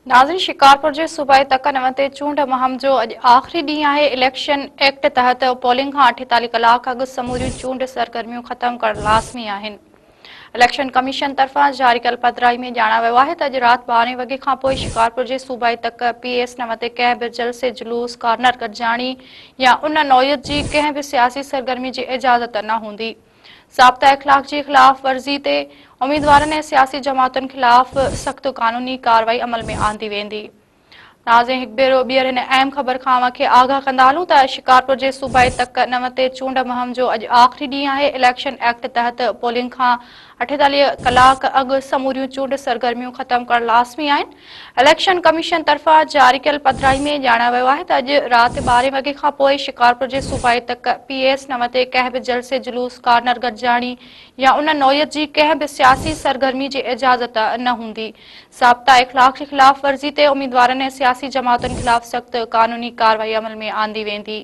नाज़रीन, शिकारपुर जे सूबाई तकनव ते चूंड मुहिम जो अॼु आख़िरी ॾींहुं आहे। इलेक्शन एक्ट तहत पोलिंग खां 48 कलाक अॻु समूरियूं चूंड सरगर्मियूं ख़त्म करणु लाज़मी आहिनि। इलेक्शन कमीशन तरफ़ां जारी कयल पधिराई में ॼाणायो वियो आहे त अॼु राति 12 वॻे खां पोइ शिकारपुर जे सूबाई तक PS 9 ते कंहिं बि जलसे, जुलूस, कार्नर गॾिजाणी या उन नौयत जी कंहिं बि सियासी सरगर्मी जी इजाज़त न हूंदी। ज़ाब्ता इख़लाक़ जी ख़िलाफ़ वर्ज़ी ते उम्मीदवारनि ऐं सियासी जमातुनि ख़िलाफ़ सख़्त क़ानूनी कार्रवाई अमल में आंदी वेंदी। नाज़रीन, हिकु भेरो ॿीहर हिन अहम ख़बर खां अव्हांखे आगाह कंदा हलूं त शिकारपुर जे सूबाई तकनव ते चूंड मुहिम जो अॼु आख़िरी ॾींहुं आहे। इलेक्शन एक्ट तहत पोलिंग खां 48 कलाक अॻु समूरियूं चूंड सरगर्मियूं ख़त्म करणु लाज़मी आहिनि। इलेक्शन कमीशन तरफ़ां जारी कयल पधिराई में ॼाणायो वियो आहे त अॼु राति 12 वॻे खां पोइ शिकारपुर जे सूबाई तक PS 9 ते कंहिं बि जलसे, जुलूस, कार्नर गॾिजाणी या उन नौयत जी कंहिं बि सियासी सरगर्मी जी इजाज़त न हूंदी। ज़ाब्ता इख़लाक़ जी ख़िलाफ़ वर्ज़ी ते उम्मीदवारनि ऐं सियासी जमातुनि ख़िलाफ़ सख़्त क़ानूनी कार्रवाई अमल में आंदी वेंदी।